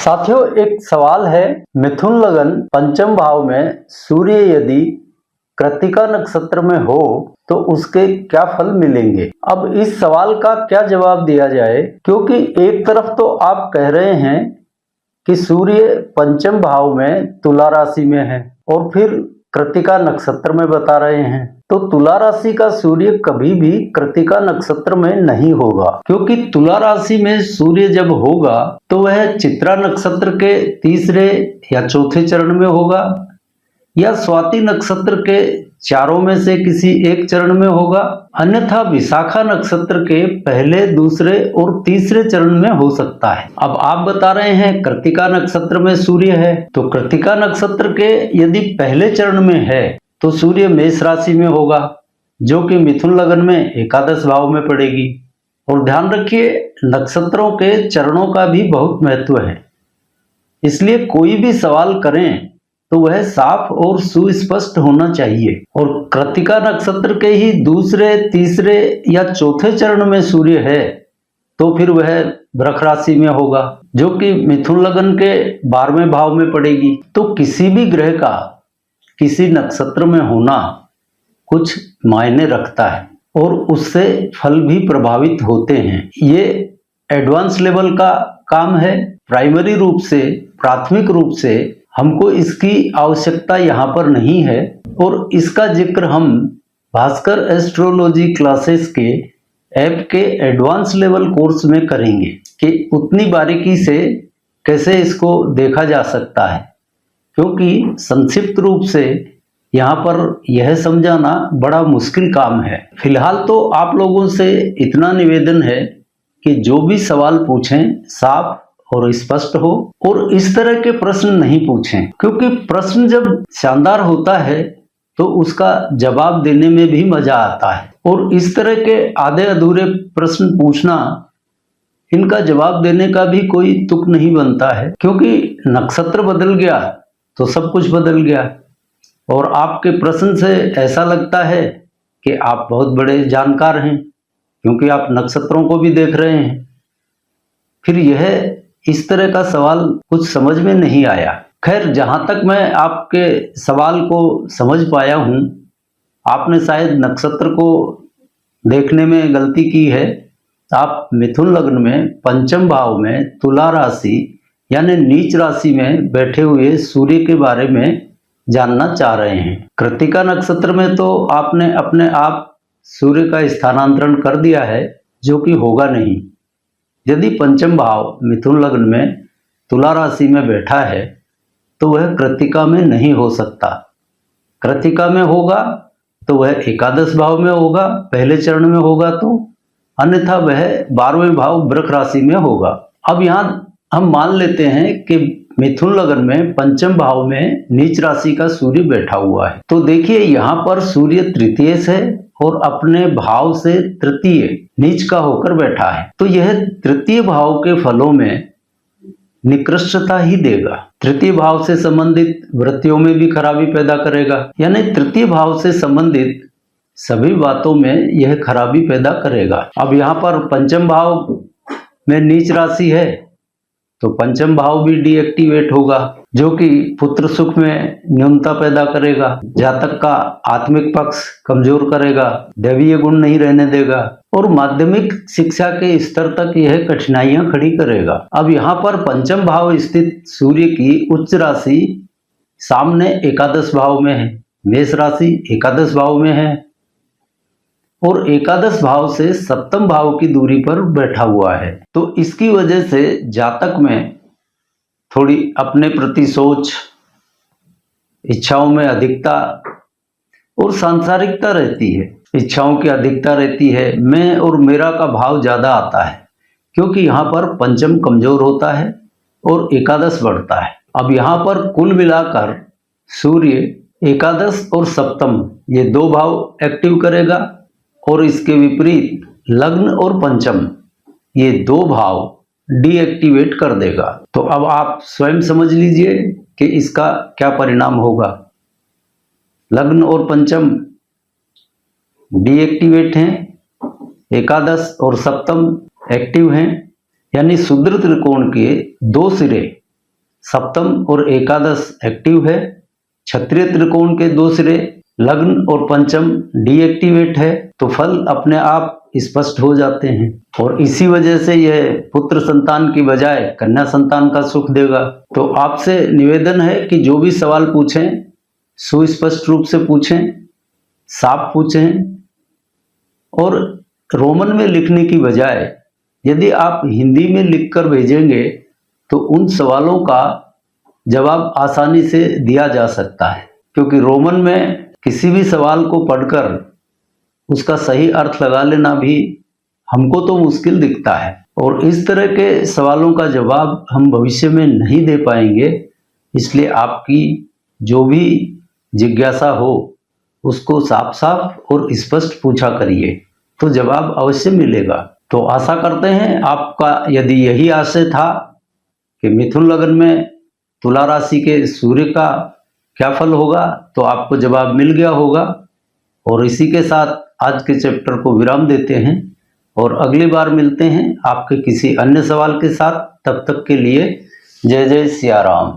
साथियों, एक सवाल है, मिथुन लगन पंचम भाव में सूर्य यदि कृत्तिका नक्षत्र में हो तो उसके क्या फल मिलेंगे। अब इस सवाल का क्या जवाब दिया जाए, क्योंकि एक तरफ तो आप कह रहे हैं कि सूर्य पंचम भाव में तुला राशि में है और फिर कृत्तिका नक्षत्र में बता रहे हैं, तो तुला राशि का सूर्य कभी भी कृत्तिका नक्षत्र में नहीं होगा, क्योंकि तुला राशि में सूर्य जब होगा तो वह चित्रा नक्षत्र के तीसरे या चौथे चरण में होगा या स्वाति नक्षत्र के चारों में से किसी एक चरण में होगा, अन्यथा विशाखा नक्षत्र के पहले, दूसरे और तीसरे चरण में हो सकता है। अब आप बता रहे हैं कृत्तिका नक्षत्र में सूर्य है, तो कृत्तिका नक्षत्र के यदि पहले चरण में है तो सूर्य मेष राशि में होगा, जो कि मिथुन लगन में एकादश भाव में पड़ेगी। और ध्यान रखिए, नक्षत्रों के चरणों का भी बहुत महत्व है, इसलिए कोई भी सवाल करें तो वह साफ और सुस्पष्ट होना चाहिए। और कृत्तिका नक्षत्र के ही दूसरे, तीसरे या चौथे चरण में सूर्य है तो फिर वह वृष राशि में होगा, जो कि मिथुन लगन के 12वें भाव में पड़ेगी। तो किसी भी ग्रह का किसी नक्षत्र में होना कुछ मायने रखता है और उससे फल भी प्रभावित होते हैं। ये एडवांस लेवल का काम है। प्राइमरी रूप से, प्राथमिक रूप से हमको इसकी आवश्यकता यहाँ पर नहीं है, और इसका जिक्र हम भास्कर एस्ट्रोलॉजी क्लासेस के ऐप के एडवांस लेवल कोर्स में करेंगे कि उतनी बारीकी से कैसे इसको देखा जा सकता है, क्योंकि संक्षिप्त रूप से यहाँ पर यह समझाना बड़ा मुश्किल काम है। फिलहाल तो आप लोगों से इतना निवेदन है कि जो भी सवाल पूछें साफ और स्पष्ट हो, और इस तरह के प्रश्न नहीं पूछें, क्योंकि प्रश्न जब शानदार होता है तो उसका जवाब देने में भी मजा आता है। और इस तरह के आधे अधूरे प्रश्न पूछना, इनका जवाब देने का भी कोई तुक नहीं बनता है, क्योंकि नक्षत्र बदल गया तो सब कुछ बदल गया। और आपके प्रश्न से ऐसा लगता है कि आप बहुत बड़े जानकार हैं, क्योंकि आप नक्षत्रों को भी देख रहे हैं। फिर यह इस तरह का सवाल कुछ समझ में नहीं आया। खैर, जहां तक मैं आपके सवाल को समझ पाया हूं, आपने शायद नक्षत्र को देखने में गलती की है। आप मिथुन लग्न में पंचम भाव में तुला राशि यानी नीच राशि में बैठे हुए सूर्य के बारे में जानना चाह रहे हैं। कृत्तिका नक्षत्र में तो आपने अपने आप सूर्य का स्थानांतरण कर दिया है, जो कि होगा नहीं। यदि पंचम भाव मिथुन लग्न में तुला राशि में बैठा है तो वह कृत्तिका में नहीं हो सकता। कृत्तिका में होगा तो वह एकादश भाव में होगा, पहले चरण में होगा, तो अन्यथा वह 12वें भाव वृष राशि में होगा। अब यहाँ हम मान लेते हैं कि मिथुन लगन में पंचम भाव में नीच राशि का सूर्य बैठा हुआ है। तो देखिए, यहाँ पर सूर्य तृतीय से और अपने भाव से तृतीय नीच का होकर बैठा है, तो यह तृतीय भाव के फलों में निकृष्टता ही देगा। तृतीय भाव से संबंधित वृत्तियों में भी खराबी पैदा करेगा, यानी तृतीय भाव से संबंधित सभी बातों में यह खराबी पैदा करेगा। अब यहाँ पर पंचम भाव में नीच राशि है तो पंचम भाव भी डीएक्टिवेट होगा, जो कि पुत्र सुख में न्यूनता पैदा करेगा, जातक का आत्मिक पक्ष कमजोर करेगा, दैवीय गुण नहीं रहने देगा, और माध्यमिक शिक्षा के स्तर तक यह कठिनाइयां खड़ी करेगा। अब यहाँ पर पंचम भाव स्थित सूर्य की उच्च राशि सामने एकादश भाव में है, मेष राशि एकादश भाव में है, और एकादश भाव से सप्तम भाव की दूरी पर बैठा हुआ है। तो इसकी वजह से जातक में थोड़ी अपने प्रति सोच, इच्छाओं में अधिकता और सांसारिकता रहती है। इच्छाओं की अधिकता रहती है, मैं और मेरा का भाव ज्यादा आता है, क्योंकि यहाँ पर पंचम कमजोर होता है और एकादश बढ़ता है। अब यहाँ पर कुल मिलाकर सूर्य एकादश और सप्तम ये दो भाव एक्टिव करेगा, और इसके विपरीत लग्न और पंचम ये दो भाव डीएक्टिवेट कर देगा। तो अब आप स्वयं समझ लीजिए कि इसका क्या परिणाम होगा। लग्न और पंचम डीएक्टिवेट हैं, एकादश और सप्तम एक्टिव हैं, यानी शुद्र त्रिकोण के दो सिरे सप्तम और एकादश एक्टिव है, क्षत्रिय त्रिकोण के 2 सिरे लग्न और पंचम डीएक्टिवेट है, तो फल अपने आप स्पष्ट हो जाते हैं और इसी वजह से यह पुत्र संतान की बजाय कन्या संतान का सुख देगा। तो आपसे निवेदन है कि जो भी सवाल पूछें सुस्पष्ट रूप से पूछें, साफ पूछें और रोमन में लिखने की बजाय यदि आप हिंदी में लिखकर भेजेंगे तो उन सवालों का जवाब आसानी से दिया जा सकता है, क्योंकि रोमन में किसी भी सवाल को पढ़कर उसका सही अर्थ लगा लेना भी हमको तो मुश्किल दिखता है और इस तरह के सवालों का जवाब हम भविष्य में नहीं दे पाएंगे। इसलिए आपकी जो भी जिज्ञासा हो उसको साफ साफ और स्पष्ट पूछा करिए, तो जवाब अवश्य मिलेगा। तो आशा करते हैं आपका यदि यही आशय था कि मिथुन लग्न में तुला राशि के सूर्य का क्या फल होगा, तो आपको जवाब मिल गया होगा। और इसी के साथ आज के चैप्टर को विराम देते हैं और अगली बार मिलते हैं आपके किसी अन्य सवाल के साथ। तब तक के लिए जय जय सिया राम।